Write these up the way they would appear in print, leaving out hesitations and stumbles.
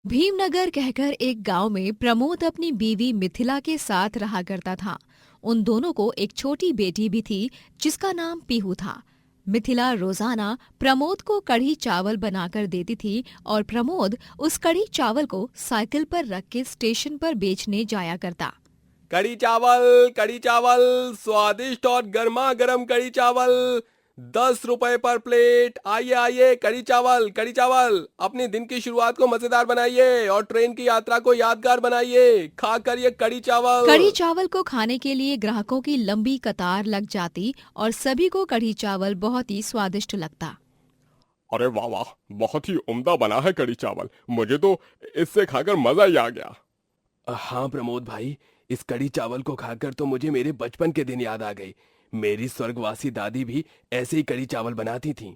भीमनगर कहकर एक गांव में प्रमोद अपनी बीवी मिथिला के साथ रहा करता था। उन दोनों को एक छोटी बेटी भी थी जिसका नाम पीहू था। मिथिला रोजाना प्रमोद को कढ़ी चावल बनाकर देती थी और प्रमोद उस कढ़ी चावल को साइकिल पर रख के स्टेशन पर बेचने जाया करता। कढ़ी चावल स्वादिष्ट और गर्मा गर्म कढ़ी चावल 10 रुपए पर प्लेट। आइए आइए, कढ़ी चावल अपने दिन की शुरुआत को मजेदार बनाइए और ट्रेन की यात्रा को यादगार बनाइए। खाकर ये कढ़ी चावल को खाने के लिए ग्राहकों की लंबी कतार लग जाती और सभी को कढ़ी चावल बहुत ही स्वादिष्ट लगता। अरे वाह वाह, बहुत ही उम्दा बना है कढ़ी चावल। मुझे तो इससे खाकर मजा ही आ गया। हाँ प्रमोद भाई, इस कढ़ी चावल को खाकर तो मुझे मेरे बचपन के दिन याद आ गए। मेरी स्वर्गवासी दादी भी ऐसे ही कढ़ी चावल बनाती थीं।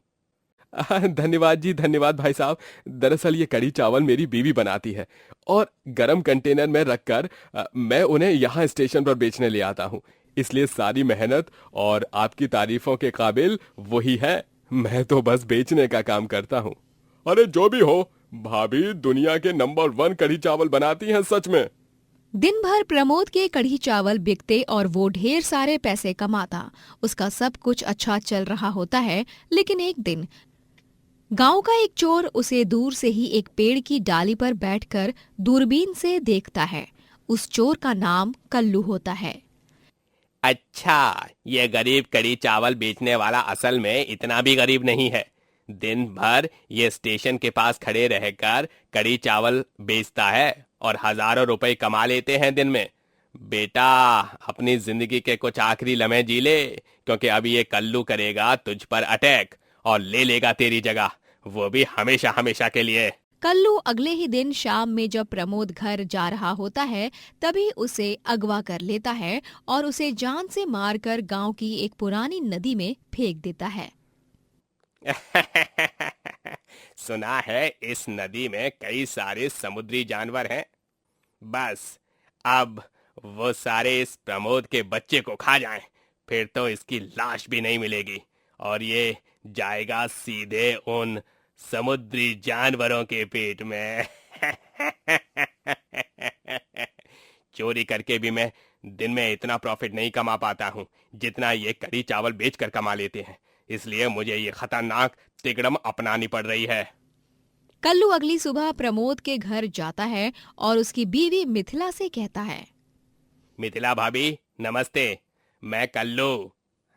धन्यवाद जी, धन्यवाद भाई साहब। दरअसल ये कढ़ी चावल मेरी बीवी बनाती है और गरम कंटेनर में रखकर मैं उन्हें यहाँ स्टेशन पर बेचने ले आता हूँ। इसलिए सारी मेहनत और आपकी तारीफों के काबिल वही है। मैं तो बस बेचने का काम करता हूँ। अरे जो भी हो, भाभी दुनिया के नंबर 1 कढ़ी चावल बनाती हैं सच में। दिन भर प्रमोद के कढ़ी चावल बिकते और वो ढेर सारे पैसे कमाता। उसका सब कुछ अच्छा चल रहा होता है, लेकिन एक दिन गांव का एक चोर उसे दूर से ही एक पेड़ की डाली पर बैठकर दूरबीन से देखता है। उस चोर का नाम कल्लू होता है। अच्छा, ये गरीब कढ़ी चावल बेचने वाला असल में इतना भी गरीब नहीं है। दिन भर ये स्टेशन के पास खड़े रहकर कढ़ी चावल बेचता है और हजारों रुपए कमा लेते हैं दिन में। बेटा, अपनी जिंदगी के कुछ आखिरी लम्हे जी ले, क्योंकि अभी ये कल्लू करेगा तुझ पर अटैक और ले लेगा तेरी जगह, वो भी हमेशा हमेशा के लिए। कल्लू अगले ही दिन शाम में जब प्रमोद घर जा रहा होता है, तभी उसे अगवा कर लेता है और उसे जान से मारकर गांव की एक पुरानी नदी में फेंक देता है। सुना है इस नदी में कई सारे समुद्री जानवर हैं। बस अब वो सारे इस प्रमोद के बच्चे को खा जाएं, फिर तो इसकी लाश भी नहीं मिलेगी और ये जाएगा सीधे उन समुद्री जानवरों के पेट में। चोरी करके भी मैं दिन में इतना प्रॉफिट नहीं कमा पाता हूँ जितना ये कढ़ी चावल बेचकर कमा लेते हैं, इसलिए मुझे ये खतरनाक तिकड़म अपनानी पड़ रही है। कल्लू अगली सुबह प्रमोद के घर जाता है और उसकी बीवी मिथिला से कहता है, मिथिला भाभी नमस्ते, मैं कल्लू।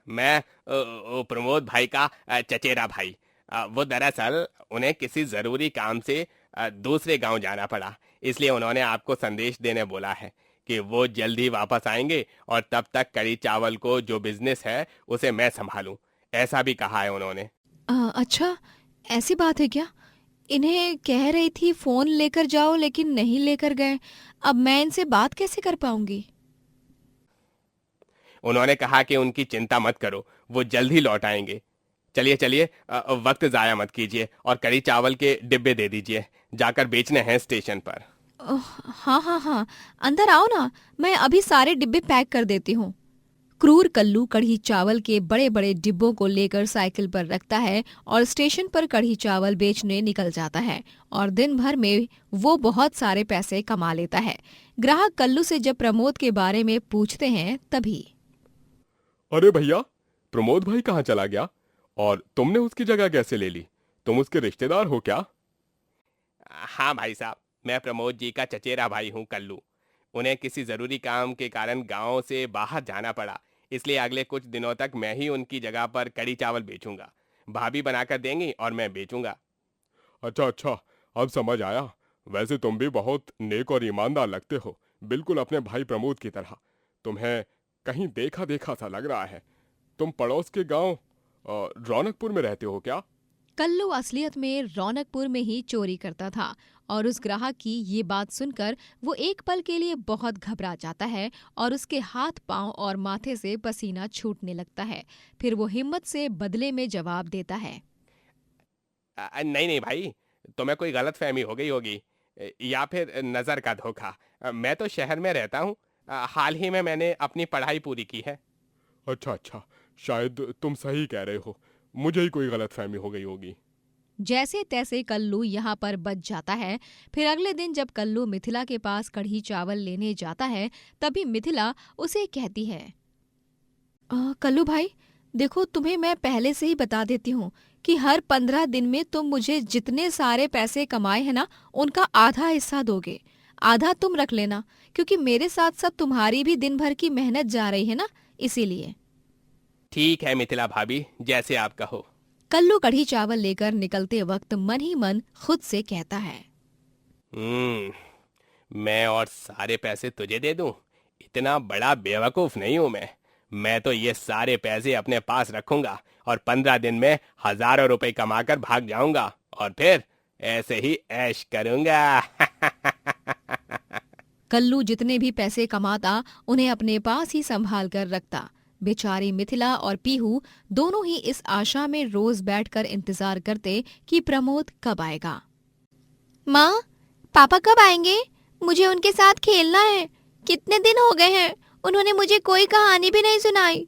मैं प्रमोद भाई का चचेरा भाई। वो दरअसल उन्हें किसी जरूरी काम से दूसरे गांव जाना पड़ा, इसलिए उन्होंने आपको संदेश देने बोला है कि वो जल्दी वापस आएंगे और तब तक कढ़ी चावल को जो बिजनेस है उसे मैं संभालूं, ऐसा भी कहा है उन्होंने। अच्छा, ऐसी बात है क्या? इन्हें कह रही थी फोन लेकर जाओ, लेकिन नहीं लेकर गए। अब मैं इनसे बात कैसे कर पाऊंगी? उन्होंने कहा कि उनकी चिंता मत करो, वो जल्द ही लौट आएंगे। चलिए चलिए, वक्त जाया मत कीजिए और कढ़ी चावल के डिब्बे दे दीजिए, जाकर बेचने हैं स्टेशन पर। हाँ हाँ हाँ, अंदर आओ ना, मैं अभी सारे डिब्बे पैक कर देती हूँ। क्रूर कल्लू कढ़ी चावल के बड़े बड़े डिब्बों को लेकर साइकिल पर रखता है और स्टेशन पर कढ़ी चावल बेचने निकल जाता है और दिन भर में वो बहुत सारे पैसे कमा लेता है। ग्राहक कल्लू से जब प्रमोद के बारे में पूछते हैं तभी, अरे भैया, प्रमोद भाई कहाँ चला गया और तुमने उसकी जगह कैसे ले ली? तुम उसके रिश्तेदार हो क्या? हाँ भाई साहब, मैं प्रमोद जी का चचेरा भाई हूँ कल्लू। उन्हें किसी जरूरी काम के कारण गांव से बाहर जाना पड़ा, इसलिए अगले कुछ दिनों तक मैं ही उनकी जगह पर कढ़ी चावल बेचूंगा। भाभी बनाकर देंगी और मैं बेचूंगा। अच्छा अच्छा, अब समझ आया। वैसे तुम भी बहुत नेक और ईमानदार लगते हो, बिल्कुल अपने भाई प्रमोद की तरह। तुम्हें कहीं देखा देखा सा लग रहा है। तुम पड़ोस के गांव रौनकपुर में रहते हो क्या? कल्लू असलियत में रौनकपुर में ही चोरी करता था और उस ग्राहक की ये बात सुनकर वो एक पल के लिए बहुत घबरा जाता है और उसके हाथ पांव और माथे से पसीना छूटने लगता है। फिर वो हिम्मत से बदले में जवाब देता है, नहीं नहीं भाई, तुम्हें कोई गलत फहमी हो गई होगी या फिर नजर का धोखा। मैं तो शहर में रहता हूँ। हाल ही में मैंने अपनी पढ़ाई पूरी की है। अच्छा अच्छा, शायद तुम सही कह रहे हो। मुझे ही कोई गलतफहमी हो गई होगी। जैसे तैसे कल्लू यहाँ पर बच जाता है। फिर अगले दिन जब कल्लू मिथिला के पास कढ़ी चावल लेने जाता है, तभी मिथिला उसे कहती है, कल्लू भाई, देखो तुम्हें मैं पहले से ही बता देती हूँ कि हर 15 दिन में तुम मुझे जितने सारे पैसे कमाए हैं ना, उनका आधा हिस्सा दोगे। आधा तुम रख लेना, क्योंकि मेरे साथ साथ तुम्हारी भी दिन भर की मेहनत जा रही है ना, इसीलिए। ठीक है मिथिला भाभी, जैसे आप कहो। कल्लू कढ़ी चावल लेकर निकलते वक्त मन ही मन खुद से कहता है, मैं और सारे पैसे तुझे दे दूं? इतना बड़ा बेवकूफ नहीं हूं मैं तो ये सारे पैसे अपने पास रखूंगा और 15 दिन में हजारों रुपए कमाकर भाग जाऊंगा और फिर ऐसे ही ऐश करूंगा। कल्लू जितने भी पैसे कमाता उन्हें अपने पास ही संभाल कर रखता। बेचारी मिथिला और पीहू दोनों ही इस आशा में रोज बैठकर इंतजार करते कि प्रमोद कब आएगा। माँ, पापा कब आएंगे? मुझे उनके साथ खेलना है। कितने दिन हो गए हैं, उन्होंने मुझे कोई कहानी भी नहीं सुनाई।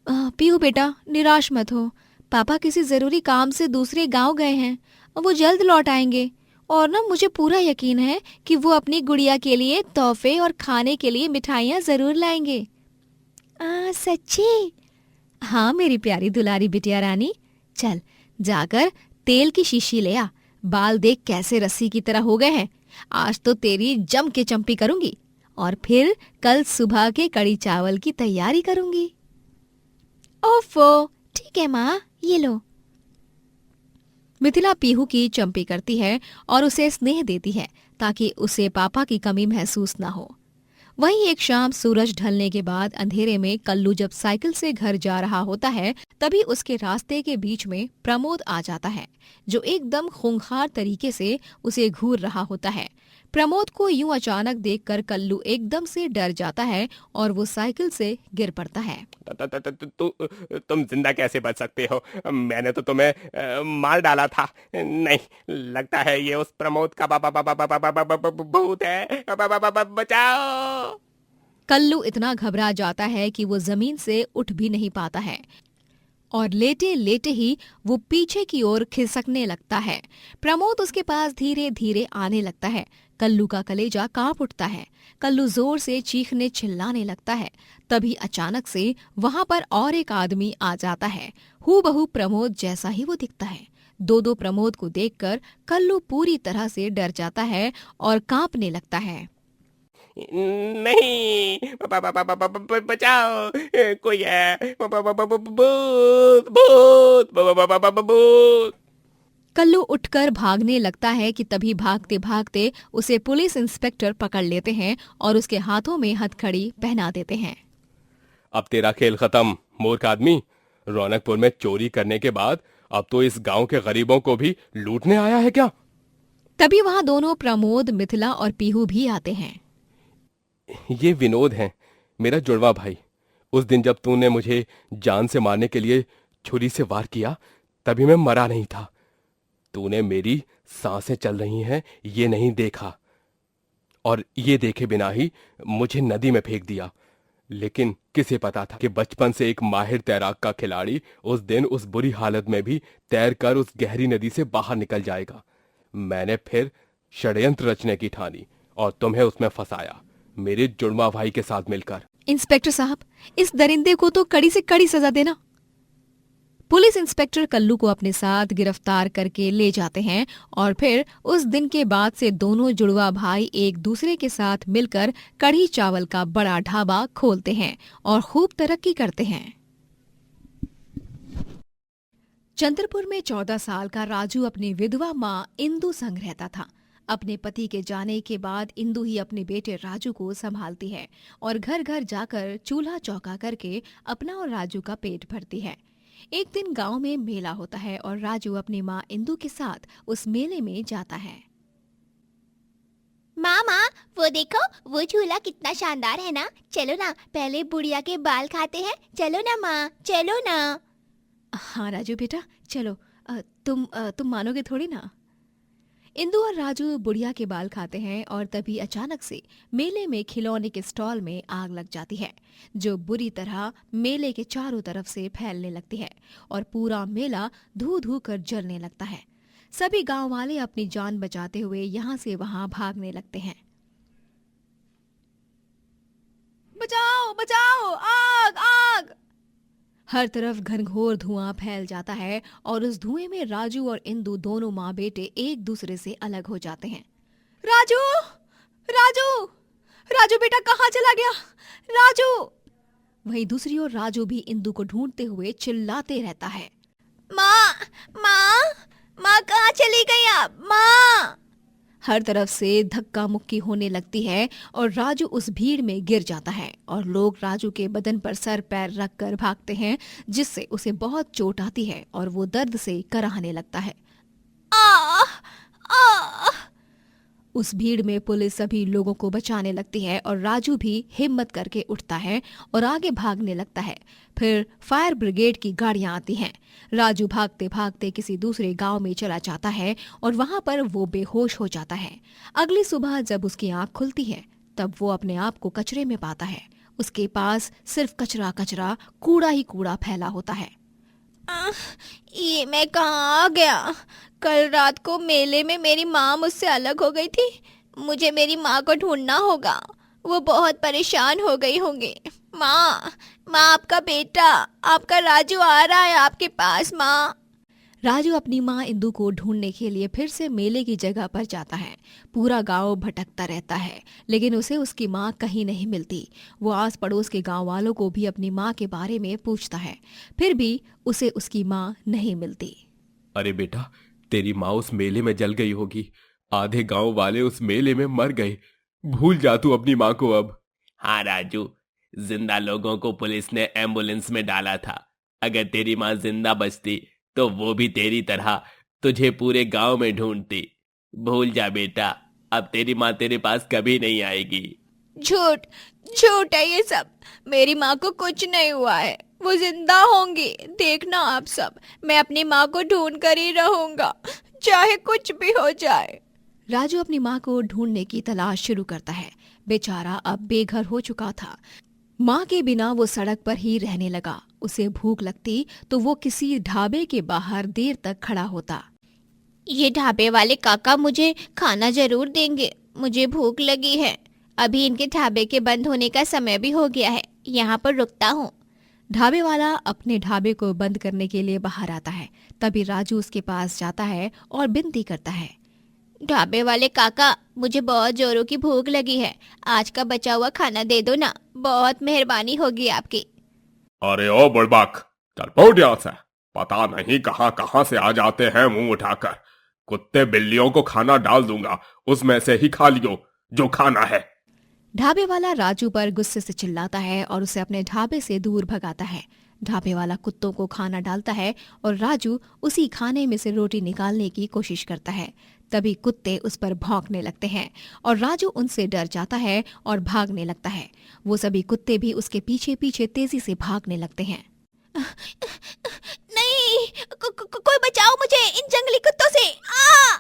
पीहू बेटा, निराश मत हो। पापा किसी जरूरी काम से दूसरे गांव गए हैं और वो जल्द लौट आएंगे। और ना, मुझे पूरा यकीन है कि वो अपनी गुड़िया के लिए तोहफे और खाने के लिए मिठाइयाँ जरूर लाएंगे। सच्ची? हाँ मेरी प्यारी दुलारी बिटिया रानी, चल जाकर तेल की शीशी ले आ। बाल देख कैसे रस्सी की तरह हो गए हैं। आज तो तेरी जम के चंपी करूंगी और फिर कल सुबह के कड़ी चावल की तैयारी करूंगी। ओफो, ठीक है माँ, ये लो। मिथिला पीहू की चंपी करती है और उसे स्नेह देती है ताकि उसे पापा की कमी महसूस न हो। वहीं एक शाम सूरज ढलने के बाद अंधेरे में कल्लू जब साइकिल से घर जा रहा होता है, तभी उसके रास्ते के बीच में प्रमोद आ जाता है, जो एकदम खूंखार तरीके से उसे घूर रहा होता है। प्रमोद को यूं अचानक देखकर कल्लू एकदम से डर जाता है और वो साइकिल से गिर पड़ता है। तुम जिंदा कैसे बच सकते हो? मैंने तो तुम्हें मार डाला था। नहीं, लगता है ये उस प्रमोद का भूत है। बचाओ! कल्लू इतना घबरा जाता है कि वो जमीन से उठ भी नहीं पाता है और लेटे लेटे ही वो पीछे की ओर खिसकने लगता है। प्रमोद उसके पास धीरे धीरे आने लगता है। कल्लू का कलेजा कांप उठता है। कल्लू जोर से चीखने चिल्लाने लगता है। तभी अचानक से वहां पर और एक आदमी आ जाता है। हूबहू प्रमोद जैसा ही वो दिखता है। दो प्रमोद को देखकर कल्लू पूरी तरह से डर जाता है और कांपने लगता है। नहीं, बचाओ, कोई है, भूत भूत भूत। कल्लू उठकर भागने लगता है कि तभी भागते भागते उसे पुलिस इंस्पेक्टर पकड़ लेते हैं और उसके हाथों में हथकड़ी पहना देते हैं। अब तेरा खेल खत्म मूर्ख आदमी। रौनकपुर में चोरी करने के बाद अब तो इस गांव के गरीबों को भी लूटने आया है क्या? तभी वहां दोनों प्रमोद, मिथिला और पीहू भी आते हैं। ये विनोद है, मेरा जुड़वा भाई। उस दिन जब तूने मुझे जान से मारने के लिए छुरी से वार किया, तभी मैं मरा नहीं था। तूने मेरी सांसें चल रही हैं ये नहीं देखा और ये देखे बिना ही मुझे नदी में फेंक दिया। लेकिन किसे पता था कि बचपन से एक माहिर तैराक का खिलाड़ी उस दिन उस बुरी हालत में भी तैरकर उस गहरी नदी से बाहर निकल जाएगा। मैंने फिर षड्यंत्र रचने की ठानी और तुम्हें उसमें फंसाया, मेरे जुड़वा भाई के साथ मिलकर। इंस्पेक्टर साहब, इस दरिंदे को तो कड़ी से कड़ी सजा देना। पुलिस इंस्पेक्टर कल्लू को अपने साथ गिरफ्तार करके ले जाते हैं और फिर उस दिन के बाद से दोनों जुड़वा भाई एक दूसरे के साथ मिलकर कढ़ी चावल का बड़ा ढाबा खोलते हैं और खूब तरक्की करते हैं। चंद्रपुर में 14 साल का राजू अपनी विधवा माँ इंदु संग रहता था। अपने पति के जाने के बाद इंदु ही अपने बेटे राजू को संभालती है और घर घर जाकर चूल्हा चौका करके अपना और राजू का पेट भरती है। एक दिन गांव में मेला होता है और राजू अपनी माँ इंदु के साथ उस मेले में जाता है। मामा, वो देखो, वो झूला कितना शानदार है ना। चलो ना, पहले बुढ़िया के बाल खाते हैं। चलो ना माँ, चलो ना। हाँ राजू बेटा, चलो। तुम मानोगे थोड़ी ना। इंदु और राजू बुढ़िया के बाल खाते हैं और तभी अचानक से मेले में खिलौने के स्टॉल में आग लग जाती है, जो बुरी तरह मेले के चारों तरफ से फैलने लगती है और पूरा मेला धू धू कर जलने लगता है। सभी गांव वाले अपनी जान बचाते हुए यहाँ से वहां भागने लगते हैं। बचाओ बचाओ, आग आग! हर तरफ घनघोर धुआं फैल जाता है और उस धुएं में राजू और इंदु दोनों माँ बेटे एक दूसरे से अलग हो जाते हैं। राजू राजू राजू बेटा कहाँ चला गया? राजू! वहीं दूसरी ओर राजू भी इंदु को ढूंढते हुए चिल्लाते रहता है। माँ माँ माँ कहाँ चली गई आप? माँ! हर तरफ से धक्का मुक्की होने लगती है और राजू उस भीड़ में गिर जाता है और लोग राजू के बदन पर सर पैर रख कर भागते हैं, जिससे उसे बहुत चोट आती है और वो दर्द से कराहने लगता है। आ, आ, उस भीड़ में पुलिस सभी लोगों को बचाने लगती है और राजू भी हिम्मत करके उठता है और आगे भागने लगता है। फिर फायर ब्रिगेड की गाड़ियां आती हैं। राजू भागते भागते किसी दूसरे गांव में चला जाता है और वहां पर वो बेहोश हो जाता है। अगली सुबह जब उसकी आंख खुलती है तब वो अपने आप को कचरे में पाता है। उसके पास सिर्फ कचरा कचरा, कूड़ा ही कूड़ा फैला होता है। ये मैं कहाँ आ गया? कल रात को मेले में मेरी माँ मुझसे अलग हो गई थी। मुझे मेरी माँ को ढूंढना होगा। वो बहुत परेशान हो गई होंगी। माँ माँ, आपका बेटा, आपका राजू आ रहा है आपके पास। माँ! राजू अपनी माँ इंदु को ढूंढने के लिए फिर से मेले की जगह पर जाता है। पूरा गांव भटकता रहता है, लेकिन उसे उसकी माँ कहीं नहीं मिलती। वो आस पड़ोस के गांव वालों को भी अपनी माँ के बारे में पूछता है, फिर भी उसे उसकी माँ नहीं मिलती। अरे बेटा, तेरी माँ उस मेले में जल गई होगी। आधे गांव वाले उस मेले में मर गए। भूल जा तू अपनी माँ को अब। हाँ राजू, जिंदा लोगों को पुलिस ने एम्बुलेंस में डाला था। अगर तेरी माँ जिंदा बचती तो वो भी तेरी तरह तुझे पूरे गांव में ढूंढती। भूल जा बेटा, अब तेरी माँ तेरे पास कभी नहीं आएगी। झूठ झूठ है ये सब। मेरी माँ को कुछ नहीं हुआ है। वो जिंदा होंगी। देखना आप सब, मैं अपनी माँ को ढूंढ कर ही रहूंगा, चाहे कुछ भी हो जाए। राजू अपनी माँ को ढूंढने की तलाश शुरू करता है। बेचारा अब बेघर हो चुका था। माँ के बिना वो सड़क पर ही रहने लगा। उसे भूख लगती तो वो किसी ढाबे के बाहर देर तक खड़ा होता। ये ढाबे वाले काका मुझे खाना जरूर देंगे। मुझे भूख लगी है। अभी इनके ढाबे के बंद होने का समय भी हो गया है। यहाँ पर रुकता हूँ। ढाबे वाला अपने ढाबे को बंद करने के लिए बाहर आता है। तभी राजू उसके पास जाता है और विनती करता है। ढाबे वाले काका, मुझे बहुत जोरों की भूख लगी है। आज का बचा हुआ खाना दे दो ना। बहुत मेहरबानी होगी आपकी। अरे ओ बुड़बक, चल पहुंच यहाँ से। पता नहीं कहाँ कहाँ से आ जाते हैं मुंह उठाकर। कुत्ते बिल्लियों को खाना डाल दूंगा, उसमें से ही खा लियो जो खाना है। ढाबे वाला राजू पर गुस्से से चिल्लाता है और उसे अपने ढाबे से दूर भगाता है। ढाबे वाला कुत्तों को खाना डालता है और राजू उसी खाने में से रोटी निकालने की कोशिश करता है। तभी कुत्ते उस पर भौंकने लगते हैं और राजू उनसे डर जाता है और भागने लगता है। वो सभी कुत्ते भी उसके पीछे पीछे तेजी से भागने लगते हैं। नहीं, कोई बचाओ मुझे इन जंगली कुत्तों से। आ!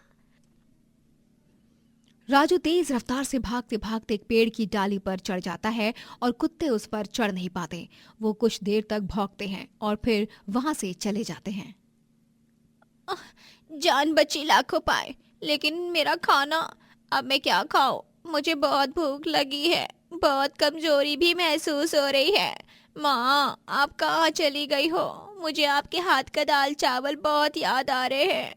राजू तेज रफ्तार से भागते भागते एक पेड़ की डाली पर चढ़ जाता है और कुत्ते उस पर चढ़ नहीं पाते। वो कुछ देर तक भौंकते हैं और फिर वहां से चले जाते हैं। जान बची लाखों पाए, लेकिन मेरा खाना, अब मैं क्या खाऊं? मुझे बहुत भूख लगी है। बहुत कमजोरी भी महसूस हो रही है। माँ, आप कहाँ चली गई हो? मुझे आपके हाथ का दाल चावल बहुत याद आ रहे हैं।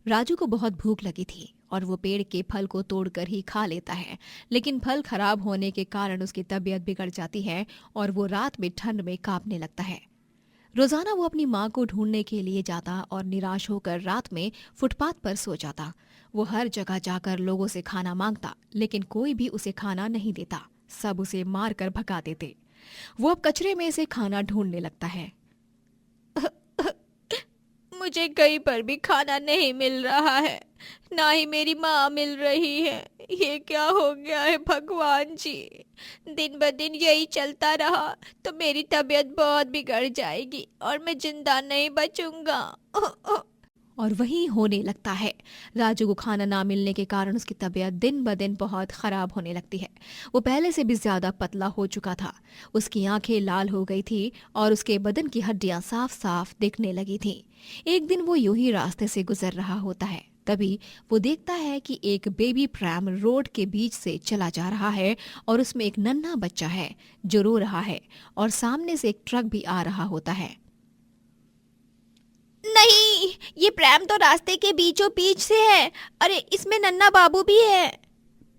राजू को बहुत भूख लगी थी और वो पेड़ के फल को तोड़कर ही खा लेता है, लेकिन फल खराब होने के कारण उसकी तबीयत बिगड़ जाती है और वो रात में ठंड में कांपने लगता है। रोजाना वो अपनी माँ को ढूंढने के लिए जाता और निराश होकर रात में फुटपाथ पर सो जाता। वो हर जगह जाकर लोगों से खाना मांगता, लेकिन कोई भी उसे खाना नहीं देता। सब उसे मार कर भगा देते। वो अब कचरे में से खाना ढूंढने लगता है। मुझे कहीं पर भी खाना नहीं मिल रहा है, ना ही मेरी माँ मिल रही है। ये क्या हो गया है भगवान जी? दिन ब दिन यही चलता रहा तो मेरी तबीयत बहुत बिगड़ जाएगी और मैं जिंदा नहीं बचूंगा। और वहीं होने लगता है। राजू को खाना ना मिलने के कारण उसकी तबीयत दिन ब दिन बहुत खराब होने लगती है। वो पहले से भी ज्यादा पतला हो चुका था। उसकी आंखें लाल हो गई थी और उसके बदन की हड्डियां साफ साफ दिखने लगी थी। एक दिन वो यूं ही रास्ते से गुजर रहा होता है, तभी वो देखता है कि एक बेबी प्रैम रोड के बीच से चला जा रहा है और उसमें एक नन्हा बच्चा है जो रो रहा है और सामने से एक ट्रक भी आ रहा होता है। नहीं, ये प्रैम तो रास्ते के बीचों बीच से है। अरे इसमें नन्हा बाबू भी है।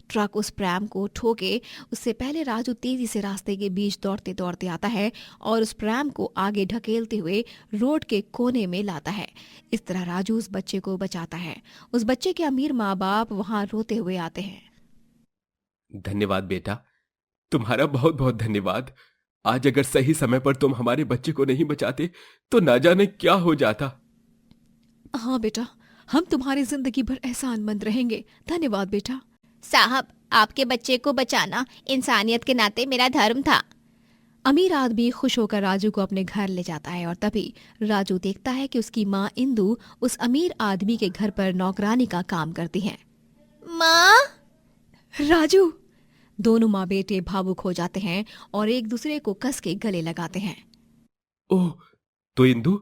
ट्रक उस प्रैम को ठोके उससे पहले राजू तेजी से रास्ते के बीच दौड़ते दौड़ते आता है और उस प्रैम को आगे ढकेलते हुए रोड के कोने में लाता है। इस तरह राजू उस बच्चे को बचाता है। उस बच्चे के अमीर माँ बाप वहां रोते हुए आते हैं। धन्यवाद बेटा, तुम्हारा बहुत बहुत धन्यवाद। आज अगर सही समय पर तुम हमारे बच्चे को नहीं बचाते तो ना जाने क्या हो जाता। हाँ बेटा, हम तुम्हारी जिंदगी भर एहसानमंद रहेंगे। धन्यवाद बेटा। साहब, आपके बच्चे को बचाना इंसानियत के नाते मेरा धर्म था। अमीर आदमी खुश होकर राजू को अपने घर ले जाता है और तभी राजू देखता है कि उसकी माँ इंदु उस अमीर आदमी के घर पर नौकरानी का काम करती है। माँ! राजू! दोनों माँ बेटे भावुक हो जाते हैं और एक दूसरे को कस के गले लगाते हैं। ओह, तो इंदु,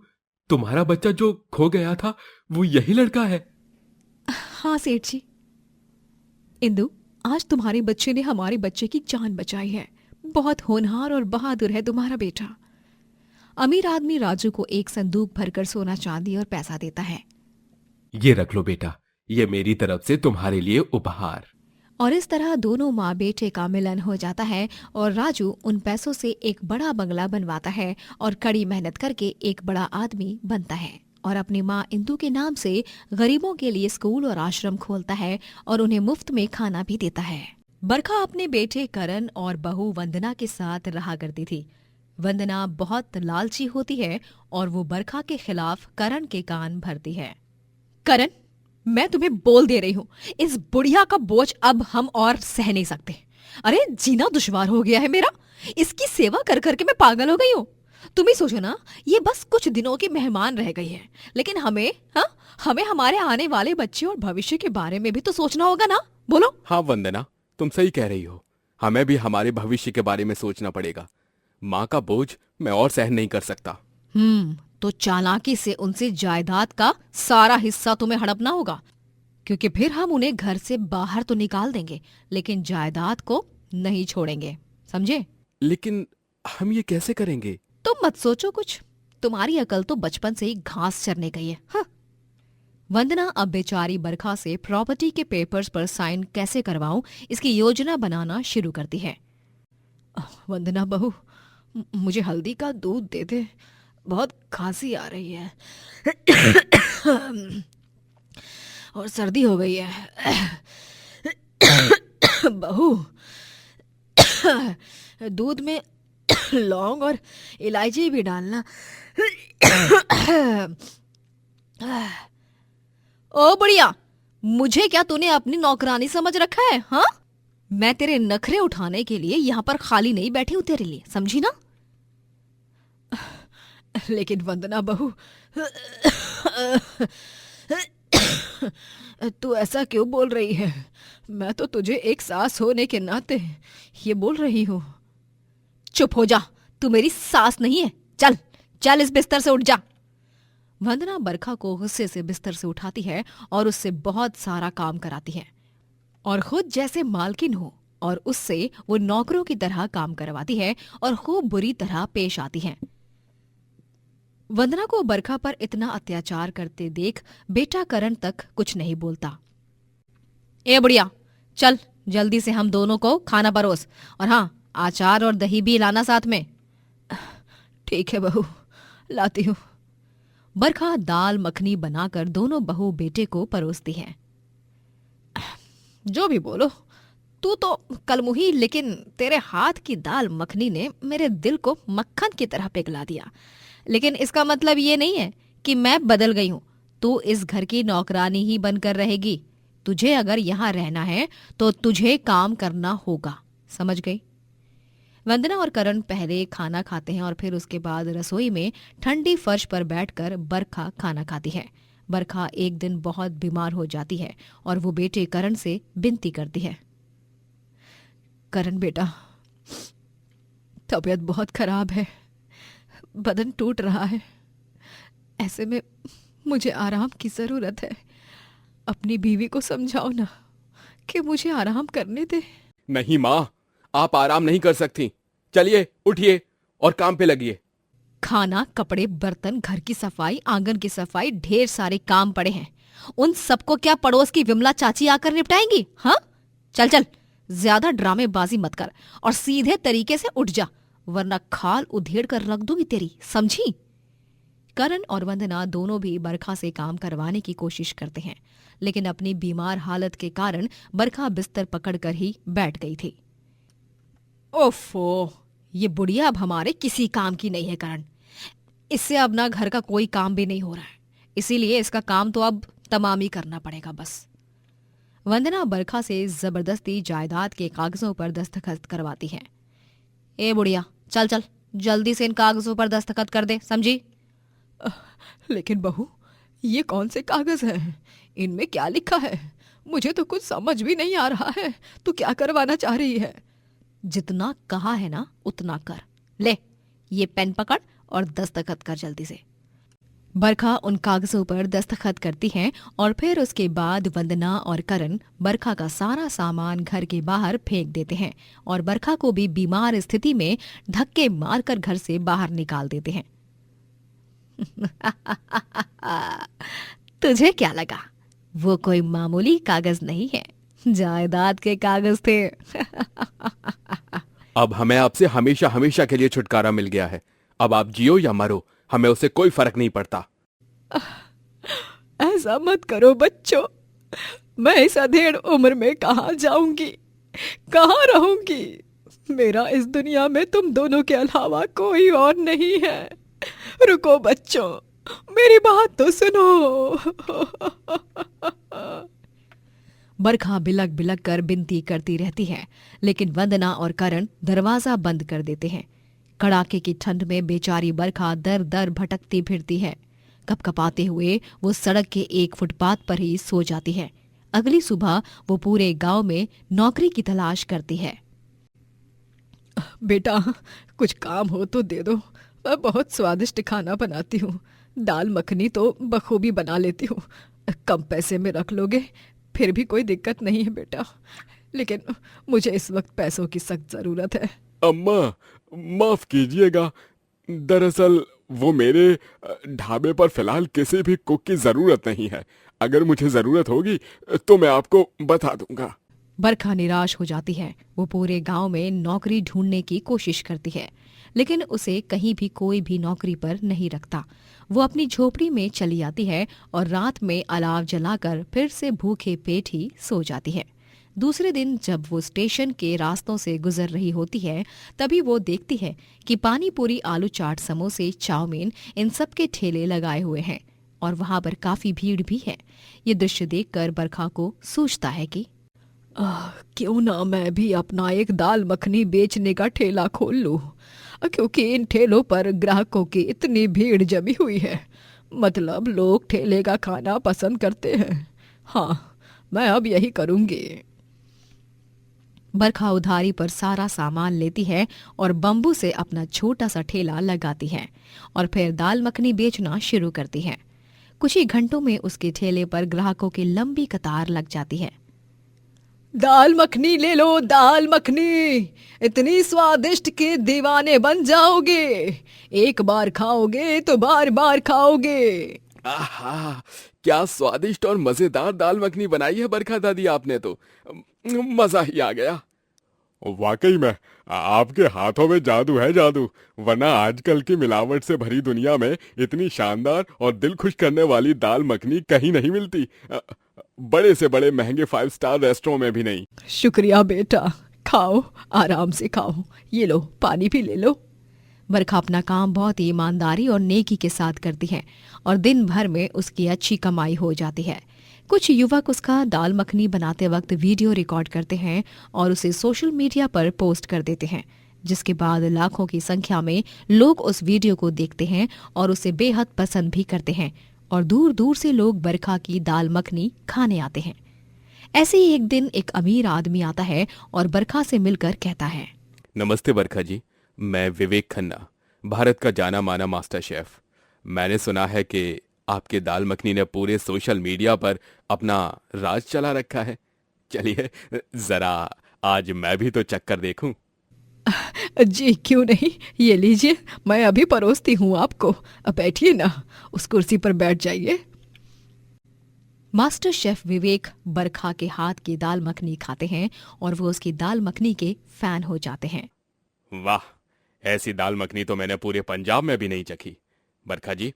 तुम्हारा बच्चा जो खो गया था वो यही लड़का है? हाँ सेठ जी। इंदु, आज तुम्हारे बच्चे ने हमारे बच्चे की जान बचाई है। बहुत होनहार और बहादुर है तुम्हारा बेटा। अमीर आदमी राजू को एक संदूक भरकर सोना चांदी और पैसा देता है। ये रख लो बेटा, ये मेरी तरफ से तुम्हारे लिए उपहार। और इस तरह दोनों माँ बेटे का मिलन हो जाता है और राजू उन पैसों से एक बड़ा बंगला बनवाता है और कड़ी मेहनत करके एक बड़ा आदमी बनता है और अपनी माँ इंदु के नाम से गरीबों के लिए स्कूल और आश्रम खोलता है और उन्हें मुफ्त में खाना भी देता है। बरखा अपने बेटे करण और बहू वंदना के साथ रहा करती थी। वंदना बहुत लालची होती है और वो बरखा के खिलाफ करण के कान भरती है। करण, मैं तुम्हें बोल दे रही हूँ, इस बुढ़िया का बोझ अब हम और सह नहीं सकते। अरे जीना दुश्वार हो गया है मेरा। इसकी सेवा कर करके मैं पागल हो गई हूँ। तुम ही सोचो ना, ये बस कुछ दिनों की मेहमान रह गई है, लेकिन हमें हमारे आने वाले बच्चे और भविष्य के बारे में भी तो सोचना होगा ना। बोलो। हाँ वंदना, तुम सही कह रही हो। हमें भी हमारे भविष्य के बारे में सोचना पड़ेगा। माँ का बोझ मैं और सहन नहीं कर सकता। तो चालाकी से उनसे जायदाद का सारा हिस्सा तुम्हें हड़पना होगा, क्योंकि फिर हम उन्हें घर से बाहर तो निकाल देंगे लेकिन जायदाद को नहीं छोड़ेंगे, समझे? लेकिन हम ये कैसे करेंगे? तुम मत सोचो कुछ, तुम्हारी अकल तो बचपन से ही घास चरने गई है। हाँ। वंदना अब बेचारी बरखा से प्रॉपर्टी के पेपर्स पर साइन कैसे करवाऊं इसकी योजना बनाना शुरू करती है। वंदना बहू, मुझे हल्दी का दूध दे दे, बहुत खांसी आ रही है और सर्दी हो गई है। बहू, दूध में लौंग और इलायची भी डालना। ओ बढ़िया, मुझे क्या तूने अपनी नौकरानी समझ रखा है? हाँ, मैं तेरे नखरे उठाने के लिए यहाँ पर खाली नहीं बैठी हूँ तेरे लिए, समझी ना? लेकिन वंदना बहू, तू ऐसा क्यों बोल रही है? मैं तो तुझे एक सास होने के नाते ये बोल रही हूँ। चुप हो जा, तू मेरी सास नहीं है। चल चल, इस बिस्तर से उठ जा। वंदना बरखा को गुस्से से बिस्तर से उठाती है और उससे बहुत सारा काम कराती है और खुद जैसे मालकिन हो और उससे वो नौकरों की तरह काम करवाती है और खूब बुरी तरह पेश आती है। वंदना को बरखा पर इतना अत्याचार करते देख बेटा करण तक कुछ नहीं बोलता। ए बुढ़िया, चल जल्दी से हम दोनों को खाना परोस, और हाँ, अचार और दही भी लाना साथ में। ठीक है बहू, लाती हूँ। बरखा दाल मखनी बनाकर दोनों बहू बेटे को परोसती है। जो भी बोलो, तू तो कलमुही, लेकिन तेरे हाथ की दाल मखनी ने मेरे दिल को मक्खन की तरह पिघला दिया। लेकिन इसका मतलब ये नहीं है कि मैं बदल गई हूँ। तू इस घर की नौकरानी ही बनकर रहेगी। तुझे अगर यहाँ रहना है तो तुझे काम करना होगा, समझ गई? वंदना और करण पहले खाना खाते हैं और फिर उसके बाद रसोई में ठंडी फर्श पर बैठकर बरखा खाना खाती है। बरखा एक दिन बहुत बीमार हो जाती है और वो बेटे करण से विनती करती है। करण बेटा, तबीयत बहुत खराब है, बदन टूट रहा है, ऐसे में मुझे आराम की जरूरत है। अपनी बीवी को समझाओ ना कि मुझे आराम करने दे। नहीं माँ, आप आराम नहीं कर सकती। चलिए उठिए और काम पे लगिए। खाना, कपड़े, बर्तन, घर की सफाई, आंगन की सफाई, ढेर सारे काम पड़े हैं। उन सबको क्या पड़ोस की विमला चाची आकर निपटाएंगी? हाँ, चल चल, ज्यादा ड्रामेबाजी मत कर और सीधे तरीके से उठ जा, वरना खाल उधेड़ कर रख दूंगी तेरी, समझी? करण और वंदना दोनों भी बरखा से काम करवाने की कोशिश करते हैं, लेकिन अपनी बीमार हालत के कारण बरखा बिस्तर पकड़कर ही बैठ गई थी। ओफो, ये बुढ़िया अब हमारे किसी काम की नहीं है करण। इससे अब ना घर का कोई काम भी नहीं हो रहा है, इसीलिए इसका काम तो अब तमाम ही करना पड़ेगा बस। वंदना बरखा से जबरदस्ती जायदाद के कागजों पर दस्तखत करवाती है। ए बुढ़िया, चल चल, जल्दी से इन कागजों पर दस्तखत कर दे, समझी? लेकिन बहू, ये कौन से कागज हैं? इनमें क्या लिखा है? मुझे तो कुछ समझ भी नहीं आ रहा है। तू क्या करवाना चाह रही है? जितना कहा है ना उतना कर। ले, ये पेन पकड़ और दस्तखत कर जल्दी से। बरखा उन कागजों पर दस्तखत करती है और फिर उसके बाद वंदना और करण बरखा का सारा सामान घर के बाहर फेंक देते हैं और बरखा को भी बीमार स्थिति में धक्के मारकर घर से बाहर निकाल देते हैं। तुझे क्या लगा वो कोई मामूली कागज नहीं है, जायदाद के कागज थे। अब हमें आपसे हमेशा हमेशा के लिए छुटकारा मिल गया है। अब आप जियो या मरो, हमें उससे कोई फर्क नहीं पड़ता। ऐसा मत करो बच्चों, मैं इस अधेड़ उम्र में कहाँ जाऊंगी, कहाँ रहूंगी? मेरा इस दुनिया में तुम दोनों के अलावा कोई और नहीं है। रुको बच्चों, मेरी बात तो सुनो। बरखा बिलक बिलक कर विनती करती रहती है, लेकिन वंदना और करण दरवाजा बंद कर देते हैं। कड़ाके की ठंड में बेचारी बरखा दर दर भटकती फिरती है। कपकपाते हुए वो सड़क के एक फुटपाथ पर ही सो जाती है। अगली सुबह वो पूरे गांव में नौकरी की तलाश करती है। बेटा, कुछ काम हो तो दे दो, मैं बहुत स्वादिष्ट खाना बनाती हूँ। दाल मखनी तो बखूबी बना लेती हूँ। कम पैसे में रख लोगे फिर भी कोई दिक्कत नहीं है बेटा, लेकिन मुझे इस वक्त पैसों की सख्त जरूरत है। अम्मा, माफ कीजिएगा, दरअसल वो मेरे ढाबे पर फिलहाल किसी भी कुक की जरूरत नहीं है। अगर मुझे जरूरत होगी तो मैं आपको बता दूंगा। बरखा निराश हो जाती है। वो पूरे गांव में नौकरी ढूंढने की कोशिश करती है, लेकिन उसे कहीं भी कोई भी नौकरी पर नहीं रखता। वो अपनी झोपड़ी में चली आती है और रात में अलाव जलाकर फिर से भूखे पेट ही सो जाती है। दूसरे दिन जब वो स्टेशन के रास्तों से गुजर रही होती है, तभी वो देखती है कि पानी पूरी, आलू चाट, समोसे, चाउमीन, इन सब के ठेले लगाए हुए हैं और वहां पर काफी भीड़ भी है। ये दृश्य देखकर बरखा को सोचता है कि क्यों ना मैं भी अपना एक दाल मखनी बेचने का ठेला खोल लूं, क्योंकि इन ठेलों पर ग्राहकों की इतनी भीड़ जमी हुई है। मतलब लोग ठेले का खाना पसंद करते हैं। हाँ, मैं अब यही करूंगी। बरखा उधारी पर सारा सामान लेती है और बम्बू से अपना छोटा सा ठेला लगाती है और फिर दाल मखनी बेचना शुरू करती है। कुछ ही घंटों में उसके ठेले पर ग्राहकों की लंबी कतार लग जाती है। दाल मखनी ले लो, दाल मखनी, इतनी स्वादिष्ट के दीवाने बन जाओगे। एक बार खाओगे तो बार बार खाओगे। आहा, क्या स्वादिष्ट और मजेदार दाल मखनी बनाई है बरखा दादी आपने तो, मजा ही आ गया। वाकई में आपके हाथों में जादू है, जादू। वरना आजकल की मिलावट से भरी दुनिया में इतनी शानदार और दिल खुश करने वाली दाल मखनी कहीं नहीं मिलती, बड़े से बड़े महंगे 5 स्टार रेस्टोरेंट में भी नहीं। शुक्रिया बेटा, खाओ, आराम से खाओ। ये लो, पानी भी ले लो। बरखा अपना काम बहुत ही ईमानदारी और नेकी के साथ करती है और दिन भर में उसकी अच्छी कमाई हो जाती है। कुछ युवक उसका दाल मखनी बनाते वक्त वीडियो रिकॉर्ड करते हैं और उसे सोशल मीडिया पर पोस्ट कर देते हैं, जिसके बाद लाखों की संख्या में लोग उस वीडियो को देखते हैं और उसे बेहद पसंद भी करते हैं और दूर दूर से लोग बरखा की दाल मखनी खाने आते हैं। ऐसे ही एक दिन एक अमीर आदमी आता है और बरखा से मिलकर कहता है, नमस्ते बरखा जी, मैं विवेक खन्ना, भारत का जाना माना मास्टर शेफ। मैंने सुना है कि आपके दाल मखनी ने पूरे सोशल मीडिया पर अपना राज चला रखा है। चलिए जरा आज मैं भी तो चक्कर देखूं। जी क्यों नहीं, ये लीजिए, मैं अभी परोसती हूँ आपको। अब बैठिए ना, उस कुर्सी पर बैठ जाइए। मास्टर शेफ विवेक बरखा के हाथ की दाल मखनी खाते हैं और वो उसकी दाल मखनी के फैन हो जाते हैं। वाह, ऐसी दाल मखनी तो मैंने पूरे पंजाब में भी नहीं चखी। बरखा जी,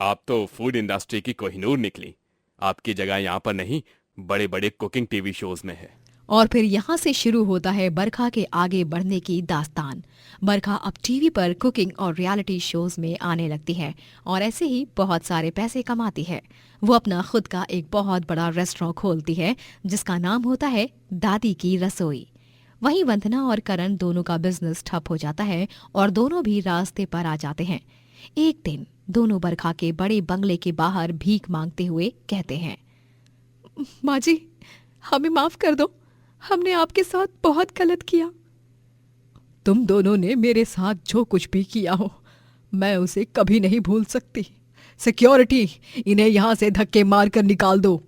आप तो फूड इंडस्ट्री की कोहिनूर निकली। आपकी जगह यहाँ पर नहीं, बड़े बड़े कुकिंग टीवी शोज में है। और फिर यहाँ से शुरू होता है बरखा के आगे बढ़ने की दास्तान। बरखा अब टीवी पर कुकिंग और रियलिटी शोज में आने लगती है और ऐसे ही बहुत सारे पैसे कमाती है। वो अपना खुद का एक बहुत बड़ा रेस्टोरेंट खोलती है जिसका नाम होता है दादी की रसोई। वहीं वंदना और करण दोनों का बिजनेस ठप हो जाता है और दोनों भी रास्ते पर आ जाते हैं। एक दिन दोनों बरखा के बड़े बंगले के बाहर भीख मांगते हुए कहते हैं, माँ जी, हमें माफ कर दो, हमने आपके साथ बहुत गलत किया। तुम दोनों ने मेरे साथ जो कुछ भी किया हो, मैं उसे कभी नहीं भूल सकती। सिक्योरिटी, इन्हें यहाँ से धक्के मार कर निकाल दो।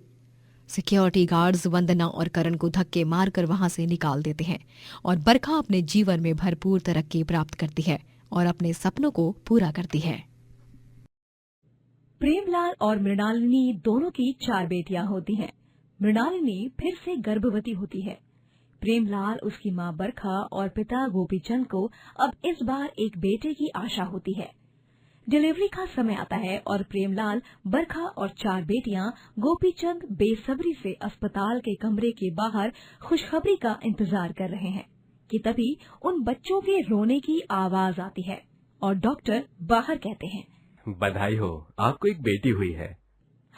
सिक्योरिटी गार्ड्स वंदना और करण को धक्के मारकर वहां से निकाल देते हैं और बरखा अपने जीवन में भरपूर तरक्की प्राप्त करती है और अपने सपनों को पूरा करती है। प्रेमलाल और मृणालिनी दोनों की 4 बेटियां होती हैं। मृणालिनी फिर से गर्भवती होती है। प्रेमलाल, उसकी मां बरखा और पिता गोपीचंद को अब इस बार एक बेटे की आशा होती है। डिलीवरी का समय आता है और प्रेमलाल, बरखा और 4 बेटियां गोपीचंद बेसब्री से अस्पताल के कमरे के बाहर खुशखबरी का इंतजार कर रहे हैं कि तभी उन बच्चों के रोने की आवाज आती है और डॉक्टर बाहर कहते हैं, बधाई हो, आपको एक बेटी हुई है।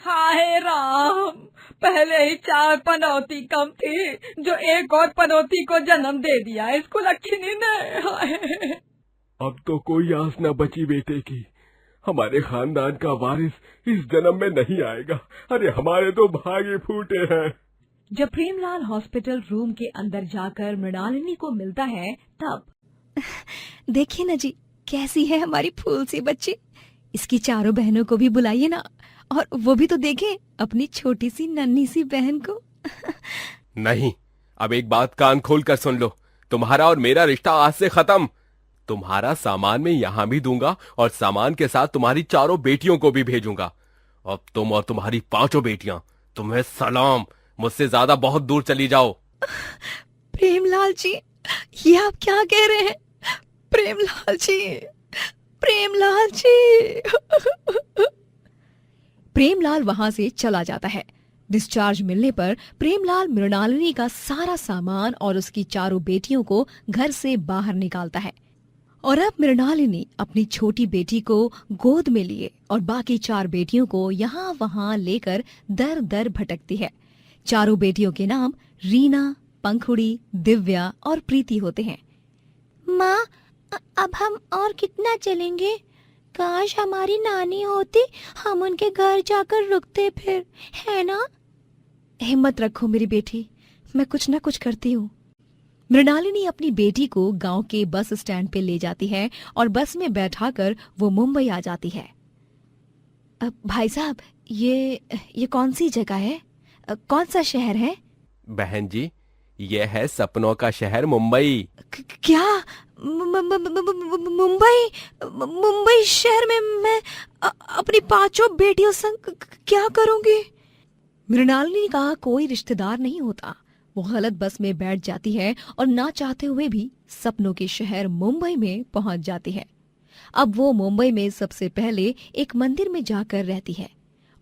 हाय राम, पहले ही 4 पनौती कम थी, जो एक और पनौती को जन्म दे दिया इसको लक्ष्मी ने। हाय। अब तो कोई आस न बची बेटे की। हमारे खानदान का वारिस इस जन्म में नहीं आएगा। अरे हमारे तो भागे फूटे हैं। जब प्रेमलाल हॉस्पिटल रूम के अंदर जाकर मृणालिनी को मिलता है तब, देखिए ना जी, कैसी है हमारी फूल सी बच्ची। इसकी 4 बहनों को भी बुलाइए ना, और वो भी तो देखें अपनी छोटी सी नन्ही सी बहन को। नहीं, अब एक बात कान खोल कर सुन लो, तुम्हारा और मेरा रिश्ता आज से खत्म। तुम्हारा सामान मैं यहाँ भी दूंगा और सामान के साथ तुम्हारी 4 बेटियों को भी भेजूंगा। अब तुम और तुम्हारी 5 बेटियां, तुम्हें सलाम, मुझसे ज्यादा बहुत दूर चली जाओ। प्रेमलाल जी, ये आप क्या कह रहे हैं? प्रेमलाल जी, प्रेमलाल जी। प्रेमलाल वहां से चला जाता है। डिस्चार्ज मिलने पर प्रेमलाल मृणालिनी का सारा सामान और उसकी 4 बेटियों को घर से बाहर निकालता है और अब मृणालिनी अपनी छोटी बेटी को गोद में लिए और बाकी 4 बेटियों को यहाँ वहाँ लेकर दर दर भटकती है। 4 बेटियों के नाम रीना, पंखुड़ी, दिव्या और प्रीति होते हैं। माँ, अब हम और कितना चलेंगे? काश हमारी नानी होती, हम उनके घर जाकर रुकते फिर, है ना? हिम्मत रखो मेरी बेटी, मैं कुछ न कुछ करती हूँ। मृणालिनी अपनी बेटी को गांव के बस स्टैंड पे ले जाती है और बस में बैठाकर वो मुंबई आ जाती है। भाई साहब, ये कौन सी जगह है? कौन सा शहर है? बहन जी, ये है सपनों का शहर मुंबई। क्या? मुंबई? मुंबई शहर में मैं अपनी 5 बेटियों संग क्या करूंगी? मृणालिनी का कोई रिश्तेदार नहीं होता। वो गलत बस में बैठ जाती है और ना चाहते हुए भी सपनों के शहर मुंबई में पहुंच जाती है। अब वो मुंबई में सबसे पहले एक मंदिर में जाकर रहती है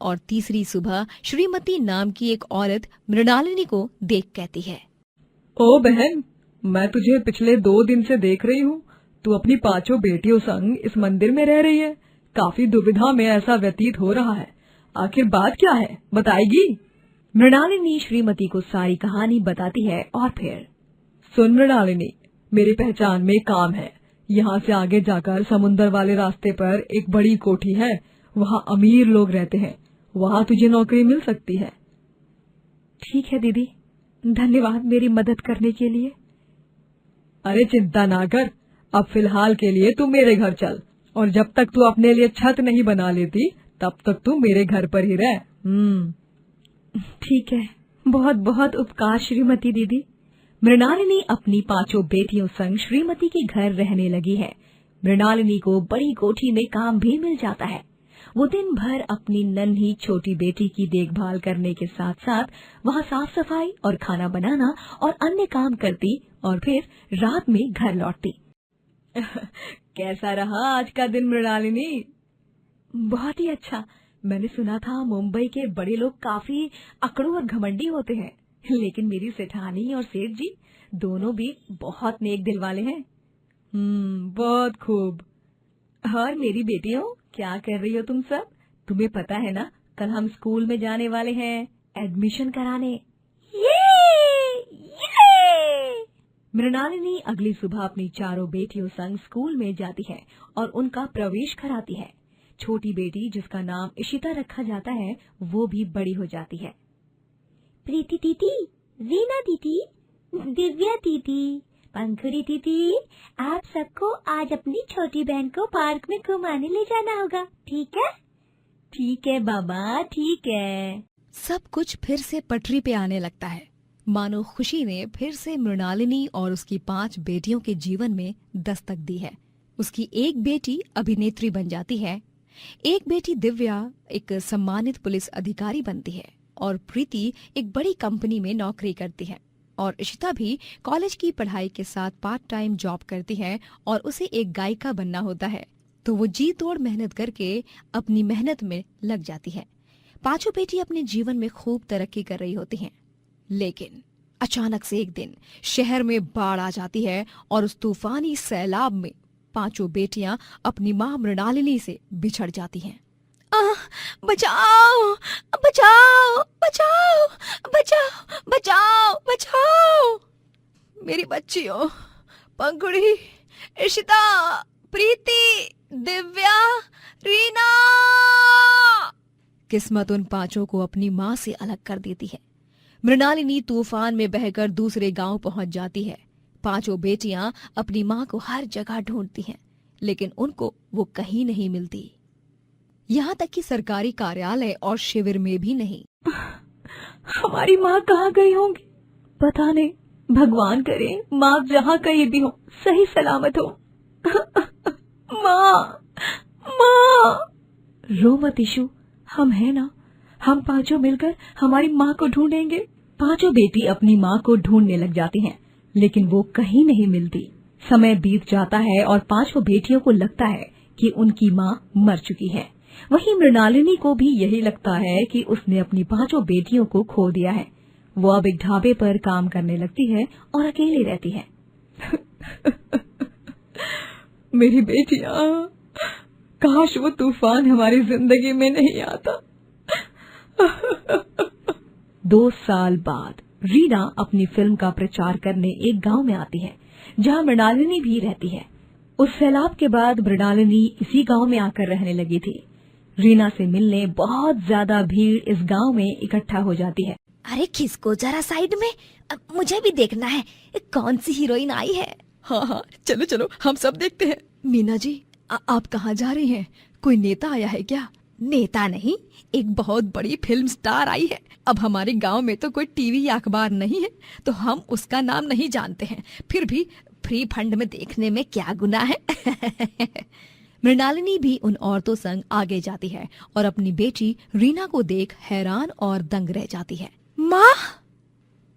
और तीसरी सुबह श्रीमती नाम की एक औरत मृणालिनी को देख कहती है, ओ बहन, मैं तुझे पिछले 2 दिन से देख रही हूँ। तू अपनी 5 बेटियों संग इस मंदिर में रह रही है। काफी दुविधा में ऐसा व्यतीत हो रहा है। आखिर बात क्या है, बताएगी? मृणालिनी श्रीमती को सारी कहानी बताती है और फिर, सुन मृणालिनी, मेरी पहचान में काम है। यहाँ से आगे जाकर समुन्दर वाले रास्ते पर एक बड़ी कोठी है, वहाँ अमीर लोग रहते हैं। वहाँ तुझे नौकरी मिल सकती है। ठीक है दीदी, धन्यवाद मेरी मदद करने के लिए। अरे चिंता ना कर, अब फिलहाल के लिए तू मेरे घर चल, और जब तक तू अपने लिए छत नहीं बना लेती तब तक तू मेरे घर पर ही रह। ठीक है, बहुत बहुत उपकार श्रीमती दीदी। मृणालिनी अपनी 5 बेटियों संग श्रीमती के घर रहने लगी है। मृणालिनी को बड़ी कोठी में काम भी मिल जाता है। वो दिन भर अपनी नन्ही छोटी बेटी की देखभाल करने के साथ साथ वहाँ साफ सफाई और खाना बनाना और अन्य काम करती और फिर रात में घर लौटती। कैसा रहा आज का दिन मृणालिनी? बहुत ही अच्छा। मैंने सुना था मुंबई के बड़े लोग काफी अकड़ू और घमंडी होते हैं, लेकिन मेरी सेठानी और सेठ जी दोनों भी बहुत नेक दिल वाले हैं। बहुत खूब। और मेरी बेटियों, क्या कर रही हो तुम सब? तुम्हें पता है ना, कल हम स्कूल में जाने वाले हैं एडमिशन कराने। मृणालिनी अगली सुबह अपनी 4 बेटियों संग स्कूल में जाती है और उनका प्रवेश कराती है। छोटी बेटी, जिसका नाम इशिता रखा जाता है, वो भी बड़ी हो जाती है। प्रीति दीदी, रीना दीदी, दिव्या दीदी, पंखुड़ी दीदी, आप सबको आज अपनी छोटी बहन को पार्क में घुमाने ले जाना होगा, ठीक है? ठीक है बाबा, ठीक है। सब कुछ फिर से पटरी पे आने लगता है, मानो खुशी ने फिर से मृणालिनी और उसकी 5 बेटियों के जीवन में दस्तक दी है। उसकी एक बेटी अभिनेत्री बन जाती है, एक बेटी दिव्या एक सम्मानित पुलिस अधिकारी बनती है और प्रीति एक बड़ी कंपनी में नौकरी करती है, और इशिता भी कॉलेज की पढ़ाई के साथ पार्ट टाइम जॉब करती है और उसे एक गायिका बनना होता है, तो वो जी तोड़ मेहनत करके अपनी मेहनत में लग जाती है। 5 बेटी अपने जीवन में खूब तरक्की कर रही होती हैं, लेकिन अचानक से एक दिन शहर में बाढ़ आ जाती है और उस तूफानी सैलाब में 5 बेटियां अपनी मां मृणालिनी से बिछड़ जाती हैं। बचाओ बचाओ बचाओ बचाओ बचाओ बचाओ, मेरी बच्चियों, पंखुड़ी, इशिता, प्रीति, दिव्या, रीना। किस्मत उन 5 को अपनी मां से अलग कर देती है। मृणालिनी तूफान में बहकर दूसरे गांव पहुंच जाती है। 5 बेटियां अपनी मां को हर जगह ढूंढती हैं, लेकिन उनको वो कहीं नहीं मिलती, यहाँ तक कि सरकारी कार्यालय और शिविर में भी नहीं। हमारी माँ कहाँ गई होंगी? पता नहीं। भगवान करे माँ जहाँ कहीं भी हो सही सलामत हो। माँ, माँ, रो मत इशू, हम है ना, हम 5 मिलकर हमारी माँ को ढूंढेंगे। 5 बेटी अपनी माँ को ढूंढने लग जाती हैं, लेकिन वो कहीं नहीं मिलती। समय बीत जाता है और 5 बेटियों को लगता है कि उनकी माँ मर चुकी है। वहीं मृणालिनी को भी यही लगता है कि उसने अपनी 5 बेटियों को खो दिया है। वो अब एक ढाबे पर काम करने लगती है और अकेली रहती है। मेरी बेटियां, काश वो तूफान हमारी जिंदगी में नहीं आता। 2 साल बाद रीना अपनी फिल्म का प्रचार करने एक गांव में आती है, जहां मृणालिनी भी रहती है। उस सैलाब के बाद मृणालिनी इसी गांव में आकर रहने लगी थी। रीना से मिलने बहुत ज्यादा भीड़ इस गांव में इकट्ठा हो जाती है। अरे खिसको जरा साइड में, मुझे भी देखना है कौन सी हीरोइन आई है। हाँ, चलो चलो, हम सब देखते हैं। मीना जी, आप कहाँ जा रही हैं? कोई नेता आया है क्या? नेता नहीं, एक बहुत बड़ी फिल्म स्टार आई है। अब हमारे गांव में तो कोई टीवी या अखबार नहीं है, तो हम उसका नाम नहीं जानते हैं, फिर भी फ्री फंड में देखने में क्या गुनाह है। मृणालिनी भी उन औरतों संग आगे जाती है और अपनी बेटी रीना को देख हैरान और दंग रह जाती है। माँ,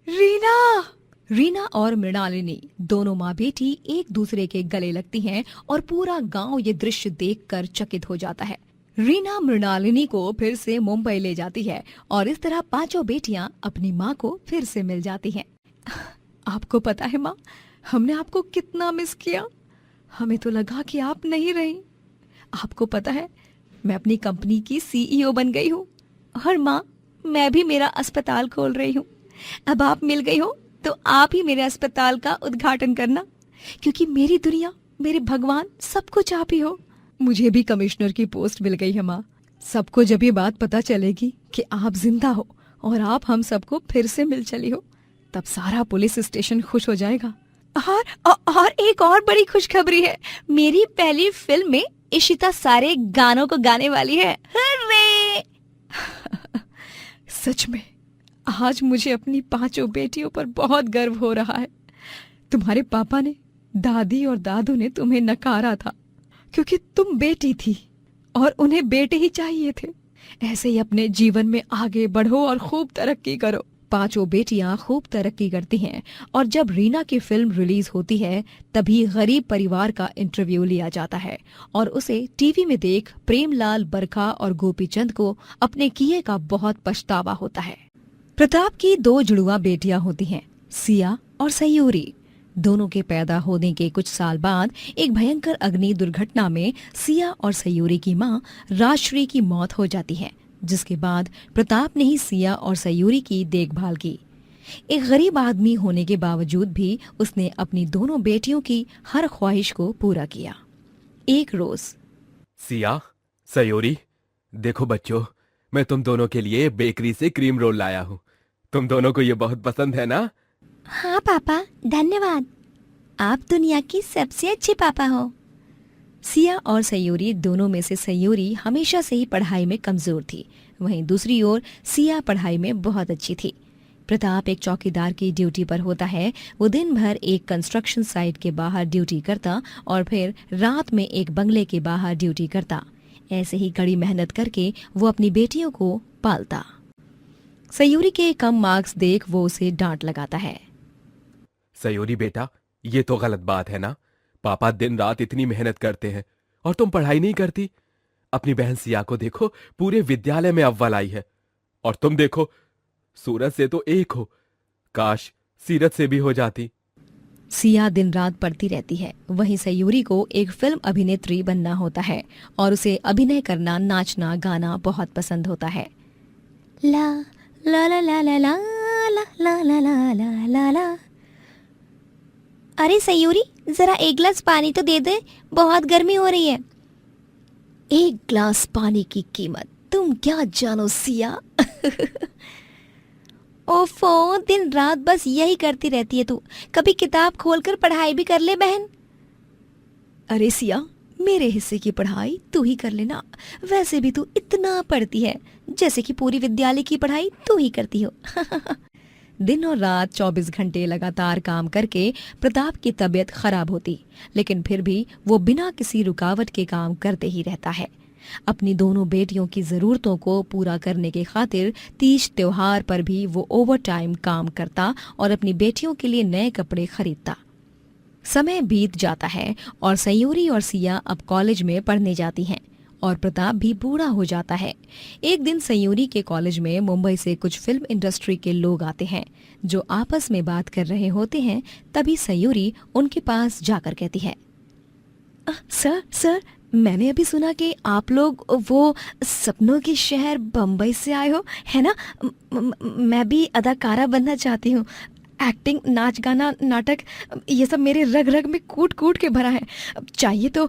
रीना। रीना और मृणालिनी दोनों माँ बेटी एक दूसरे के गले लगती हैं और पूरा गांव ये दृश्य देखकर चकित हो जाता है। रीना मृणालिनी को फिर से मुंबई ले जाती है और इस तरह 5 बेटियां अपनी माँ को फिर से मिल जाती हैं। आपको पता है माँ, हमने आपको कितना मिस किया। हमें तो लगा कि आप नहीं रही। आपको पता है, मैं अपनी कंपनी की CEO बन गई हूँ। और माँ, मैं भी मेरा अस्पताल खोल रही हूँ। अब आप मिल गई हो तो आप ही मेरे अस्पताल का उद्घाटन करना, क्योंकि मेरी दुनिया, मेरे भगवान, सब कुछ आप ही हो। मुझे भी कमिश्नर की पोस्ट मिल गई है माँ। सबको जब ये बात पता चलेगी कि आप जिंदा हो और आप हम सबको फिर से मिल चली हो, तब सारा पुलिस स्टेशन खुश हो जाएगा। और एक और बड़ी खुशखबरी है, मेरी पहली फिल्म में इशिता सारे गानों को गाने वाली है। हर्रे! सच में आज मुझे अपनी 5 बेटियों पर बहुत गर्व हो रहा है। तुम्हारे पापा ने, दादी और दादू ने तुम्हें नकारा था क्योंकि तुम बेटी थी और उन्हें बेटे ही चाहिए थे। ऐसे ही अपने जीवन में आगे बढ़ो और खूब तरक्की करो। 5 बेटियां खूब तरक्की करती हैं और जब रीना की फिल्म रिलीज होती है तभी गरीब परिवार का इंटरव्यू लिया जाता है और उसे टीवी में देख प्रेमलाल, बरखा और गोपीचंद को अपने किए का बहुत पछतावा होता है। प्रताप की 2 जुड़वा बेटियां होती हैं, सिया और सयूरी। दोनों के पैदा होने के कुछ साल बाद एक भयंकर अग्नि दुर्घटना में सिया और सयूरी की मां राजश्री की मौत हो जाती है, जिसके बाद प्रताप ने ही सिया और सयूरी की देखभाल की। एक गरीब आदमी होने के बावजूद भी उसने अपनी दोनों बेटियों की हर ख्वाहिश को पूरा किया। एक रोज सिया, सयोरी, देखो बच्चों, मैं तुम दोनों के लिए बेकरी से क्रीम रोल लाया हूँ। तुम दोनों को ये बहुत पसंद है ना? हाँ पापा, धन्यवाद। आप दुनिया की सबसे अच्छे पापा हो। सिया और सयूरी दोनों में से सयूरी हमेशा से ही पढ़ाई में कमजोर थी, वहीं दूसरी ओर सिया पढ़ाई में बहुत अच्छी थी। प्रताप एक चौकीदार की ड्यूटी पर होता है। वो दिन भर एक कंस्ट्रक्शन साइट के बाहर ड्यूटी करता और फिर रात में एक बंगले के बाहर ड्यूटी करता। ऐसे ही कड़ी मेहनत करके वो अपनी बेटियों को पालता। सयूरी के कम मार्क्स देख वो उसे डांट लगाता है। सयोरी बेटा, ये तो गलत बात है ना। पापा दिन रात इतनी मेहनत करते हैं और तुम पढ़ाई नहीं करती। अपनी बहन सिया को देखो, पूरे विद्यालय में अव्वल आई है, और तुम देखो, सूरज से तो एक हो। काश सीरत से भी हो जाती। सिया दिन रात पढ़ती रहती है, वहीं सयूरी को एक फिल्म अभिनेत्री बनना होता है और उसे अभिनय करना, नाचना, गाना बहुत पसंद होता है। ला ला ला ला ला ला ला ला ला ला ला ला ला। अरे सयूरी, जरा एक गिलास पानी तो दे दे, बहुत गर्मी हो रही है। एक ग्लास पानी की कीमत तुम क्या जानो सिया। ओफो, दिन रात बस यही करती रहती है तू। कभी किताब खोलकर पढ़ाई भी कर ले बहन। अरे सिया, मेरे हिस्से की पढ़ाई तू ही कर लेना। वैसे भी तू इतना पढ़ती है, जैसे कि पूरी विद्यालय की पढ़ाई तू ही करती हो। दिन और रात 24 घंटे लगातार काम करके प्रताप की तबीयत खराब होती, लेकिन फिर भी वो बिना किसी रुकावट के काम करते ही रहता है। अपनी दोनों बेटियों की जरूरतों को पूरा करने के खातिर तीज त्योहार पर भी वो ओवर टाइम काम करता और अपनी बेटियों के लिए नए कपड़े खरीदता। समय बीत जाता है और सयूरी और सिया अब कॉलेज में पढ़ने जाती हैं और प्रताप भी बूढ़ा हो जाता है। एक दिन सयूरी के कॉलेज में मुंबई से कुछ फिल्म इंडस्ट्री के लोग आते हैं जो आपस में बात कर रहे होते हैं। तभी सयूरी उनके पास जाकर कहती है, सर, मैंने अभी सुना कि आप लोग वो सपनों के शहर बम्बई से आए हो, है ना? मैं भी अदाकारा बनना चाहती हूँ। एक्टिंग, नाच गाना, नाटक, ये सब मेरे रग रग में कूट कूट के भरा है। चाहिए तो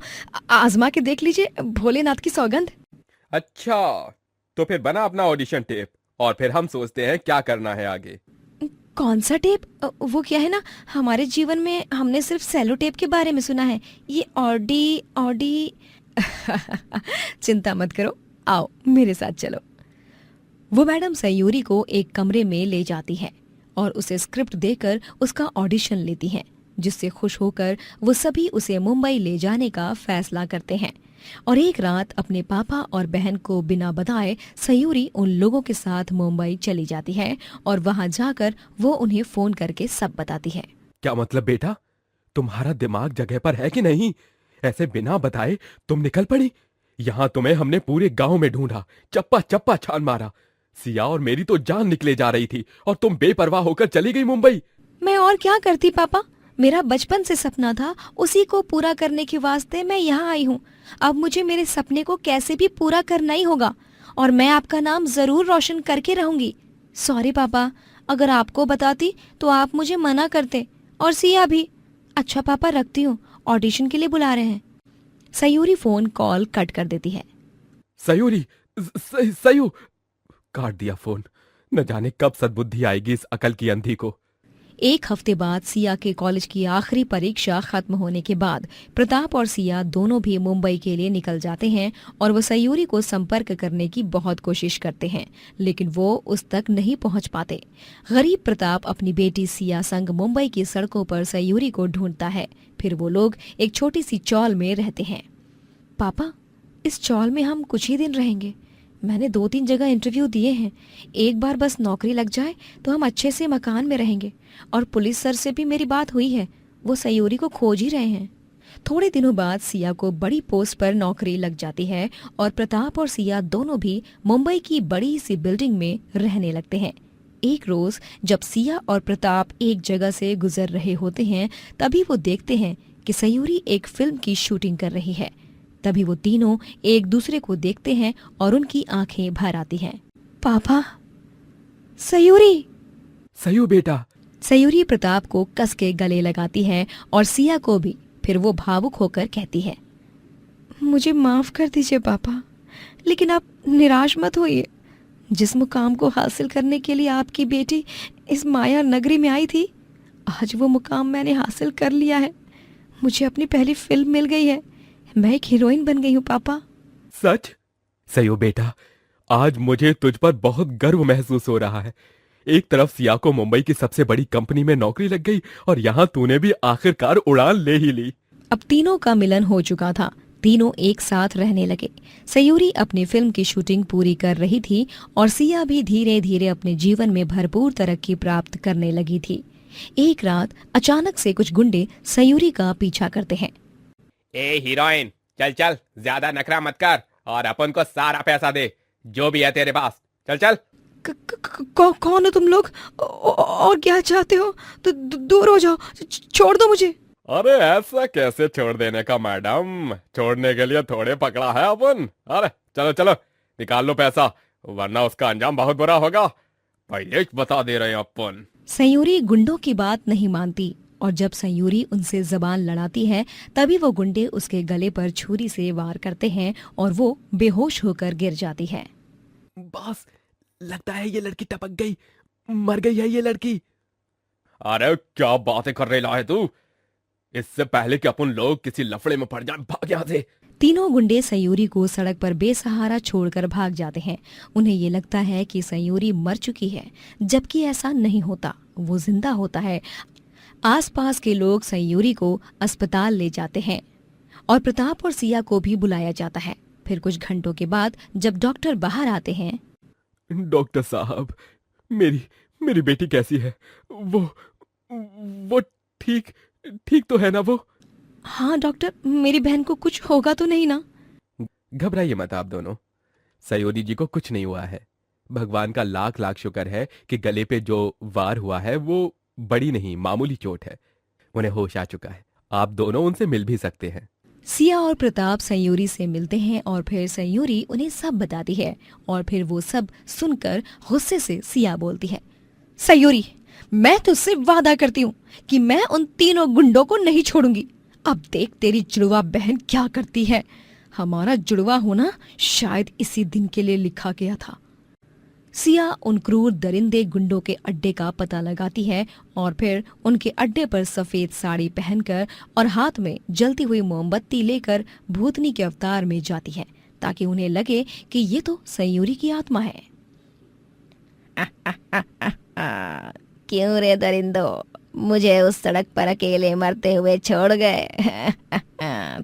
आजमा के देख लीजिए, भोलेनाथ की सौगंध। अच्छा, तो फिर बना अपना ऑडिशन टेप और फिर हम सोचते हैं क्या करना है आगे। कौन सा टेप? वो क्या है ना, हमारे जीवन में हमने सिर्फ सेलो टेप के बारे में सुना है। ये ऑडी चिंता मत करो, आओ मेरे साथ चलो। वो मैडम सयूरी को एक कमरे में ले जाती है और उसे स्क्रिप्ट देकर उसका ऑडिशन लेती हैं, जिससे खुश होकर वो सभी उसे मुंबई ले जाने का फैसला करते हैं। और एक रात अपने पापा और बहन को बिना बताए सयूरी उन लोगों के साथ मुंबई चली जाती है और वहां जाकर वो उन्हें फोन करके सब बताती है। क्या मतलब बेटा, तुम्हारा दिमाग जगह पर है कि नहीं? ऐसे बिना बताए तुम निकल पड़ी। यहाँ तुम्हें हमने पूरे गांव में ढूंढा, चप्पा चप्पा छान मारा। सिया और मेरी तो जान निकले जा रही थी और तुम बेपरवाह होकर चली गई मुंबई। मैं और क्या करती पापा, मेरा बचपन से सपना था, उसी को पूरा करने के वास्ते मैं यहाँ आई हूँ। अब मुझे मेरे सपने को कैसे भी पूरा करना ही होगा और मैं आपका नाम जरूर रोशन करके रहूंगी। सॉरी पापा, अगर आपको बताती तो आप मुझे मना करते, और सिया भी। अच्छा पापा, रखती हूँ, ऑडिशन के लिए बुला रहे हैं। सयूरी फोन कॉल कट कर देती है। सयूरी, सही हूँ। काट दिया फोन। न जाने कब सद्बुद्धि आएगी इस अकल की अंधी को। एक हफ्ते बाद सिया के कॉलेज की आखिरी परीक्षा खत्म होने के बाद प्रताप और सिया दोनों भी मुंबई के लिए निकल जाते हैं और वो सयूरी को संपर्क करने की बहुत कोशिश करते हैं, लेकिन वो उस तक नहीं पहुंच पाते। गरीब प्रताप अपनी बेटी सिया संग मुंबई की सड़कों पर सयूरी को ढूंढता है। फिर वो लोग एक छोटी सी चौल में रहते हैं। पापा, इस चौल में हम कुछ ही दिन रहेंगे। मैंने 2-3 जगह इंटरव्यू दिए हैं। एक बार बस नौकरी लग जाए तो हम अच्छे से मकान में रहेंगे। और पुलिस सर से भी मेरी बात हुई है, वो सयूरी को खोज ही रहे हैं। थोड़े दिनों बाद सिया को बड़ी पोस्ट पर नौकरी लग जाती है और प्रताप और सिया दोनों भी मुंबई की बड़ी सी बिल्डिंग में रहने लगते हैं। एक रोज जब सिया और प्रताप एक जगह से गुजर रहे होते हैं, तभी वो देखते हैं कि सयूरी एक फिल्म की शूटिंग कर रही है। तभी वो तीनों एक दूसरे को देखते हैं और उनकी आंखें भर आती हैं। पापा, सयूरी! सही हूँ बेटा। सयूरी प्रताप को कस के गले लगाती है और सिया को भी। फिर वो भावुक होकर कहती है, मुझे माफ कर दीजिए पापा, लेकिन आप निराश मत होइए। जिस मुकाम को हासिल करने के लिए आपकी बेटी इस माया नगरी में आई थी, आज वो मुकाम मैंने हासिल कर लिया है। मुझे अपनी पहली फिल्म मिल गई है। मैं एक हीरोइन बन गई हूँ पापा। सच? सही हो बेटा। आज मुझे तुझ पर बहुत गर्व महसूस हो रहा है। एक तरफ सिया को मुंबई की सबसे बड़ी कंपनी में नौकरी लग गई और यहाँ तूने भी आखिरकार उड़ान ले ही ली। अब तीनों का मिलन हो चुका था। तीनों एक साथ रहने लगे। सयूरी अपनी फिल्म की शूटिंग पूरी कर रही थी और सिया भी धीरे धीरे अपने जीवन में भरपूर तरक्की प्राप्त करने लगी थी। एक रात अचानक से कुछ गुंडे सयूरी का पीछा करते हैं। ए हीरोइन, चल चल, ज्यादा नखरा मत कर और अपन को सारा पैसा दे जो भी है तेरे पास। चल चल। कौन हो तुम लोग और क्या चाहते हो? तो दूर हो जाओ, छोड़ दो मुझे। अरे ऐसा कैसे छोड़ देने का मैडम, छोड़ने के लिए थोड़े पकड़ा है अपन। अरे चलो चलो, निकाल लो पैसा, वरना उसका अंजाम बहुत बुरा होगा। पहले ही बता दे रहे हैं अपन। सयूरी गुंडों की बात नहीं मानती और जब सयूरी उनसे जबान लड़ाती है, तभी वो गुंडे उसके गले पर छुरी से वार करते हैं और वो बेहोश होकर गिर जाती है। बॉस, लगता है ये लड़की टपक गई, मर गई है ये लड़की। अरे क्या बातें कर रहा है तू? इससे पहले कि अपन लोग किसी लफड़े में पड़ जाएं, भाग यहाँ से। तीनों गुंडे सयूरी को सड़क पर बेसहारा छोड़कर भाग जाते हैं। उन्हें ये लगता है कि सयूरी मर चुकी है, जबकि ऐसा नहीं होता, वो जिंदा होता है। आसपास के लोग सयूरी को अस्पताल ले जाते हैं और प्रताप और सिया को भी बुलाया जाता है। फिर कुछ घंटों के बाद जब डॉक्टर बाहर आते हैं, डॉक्टर साहब, मेरी बेटी कैसी है? वो ठीक तो है ना वो? हाँ डॉक्टर, मेरी बहन को कुछ होगा तो नहीं ना? घबराइए मत आप दोनों, सयूरी जी को कुछ नहीं हुआ है। भगवान का लाख लाख शुक्र है कि गले पे जो वार हुआ है वो बड़ी नहीं, मामूली चोट है। उन्हें होश आ चुका है। आप दोनों उनसे मिल भी सकते हैं। सिया और प्रताप सयूरी से मिलते हैं और फिर सयूरी उन्हें सब बताती है और फिर वो सब सुनकर गुस्से से सिया बोलती है, सयूरी, मैं तुझसे वादा करती हूँ कि मैं उन तीनों गुंडों को नहीं छोड़ूंगी। अब देख तेरी जुड़वा बहन क्या करती है। हमारा जुड़वा होना शायद इसी दिन के लिए लिखा गया था। सिया उन क्रूर दरिंदे गुंडों के अड्डे का पता लगाती है और फिर उनके अड्डे पर सफेद साड़ी पहनकर और हाथ में जलती हुई मोमबत्ती लेकर भूतनी के अवतार में जाती है, ताकि उन्हें लगे कि ये तो सयूरी की आत्मा है। क्यों रे दरिंदो, मुझे उस सड़क पर अकेले मरते हुए छोड़ गए?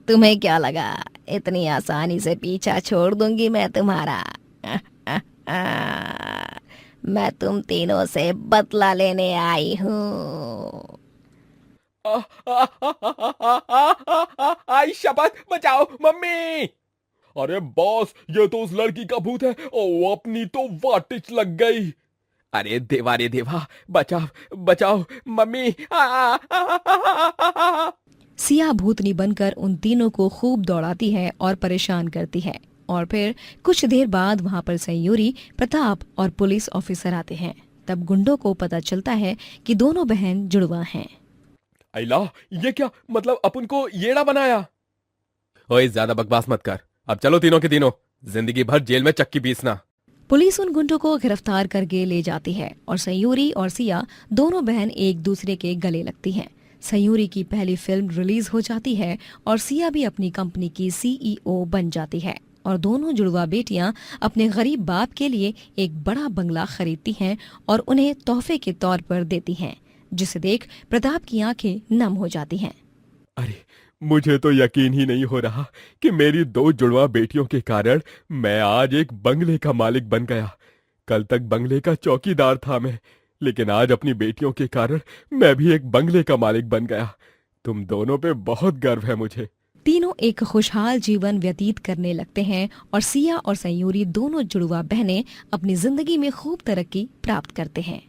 तुम्हें क्या लगा इतनी आसानी से पीछा छोड़ दूंगी मैं तुम्हारा? मैं तुम तीनों से बदला लेने आई हूँ। आई शपथ, बचाओ मम्मी। अरे बॉस, ये तो उस लड़की का भूत है। ओ, अपनी तो वाटिच लग गई। अरे देवा रे देवा, बचाओ बचाओ मम्मी। सिया भूतनी बनकर उन तीनों को खूब दौड़ाती है और परेशान करती है और फिर कुछ देर बाद वहां पर सयूरी, प्रताप और पुलिस ऑफिसर आते हैं। तब गुंडों को पता चलता है कि दोनों बहन जुड़वा हैं। अल्लाह, ये क्या मतलब? अपन को येड़ा बनाया? ओए ज्यादा बकवास मत कर। अब चलो तीनों के तीनों, जिंदगी भर जेल में चक्की पीसना। पुलिस उन गुंडों को गिरफ्तार करके ले जाती है और सयूरी और सिया दोनों बहन एक दूसरे के गले लगती हैं। सयूरी की पहली फिल्म रिलीज हो जाती है और सिया भी अपनी कंपनी की CEO बन जाती है और दोनों जुड़वा बेटियां अपने गरीब बाप के लिए एक बड़ा बंगला खरीदती हैं और उन्हें तोहफे के तौर पर देती हैं, जिसे देख प्रताप की आंखें नम हो जाती हैं। अरे, मुझे तो यकीन ही नहीं हो रहा कि मेरी 2 जुड़वा बेटियों के कारण मैं आज एक बंगले का मालिक बन गया। कल तक बंगले का चौकीदार था मैं, लेकिन आज अपनी बेटियों के कारण मैं भी एक बंगले का मालिक बन गया। तुम दोनों पे बहुत गर्व है मुझे। तीनों एक खुशहाल जीवन व्यतीत करने लगते हैं और सिया और सयूरी दोनों जुड़वा बहनें अपनी जिंदगी में खूब तरक्की प्राप्त करते हैं।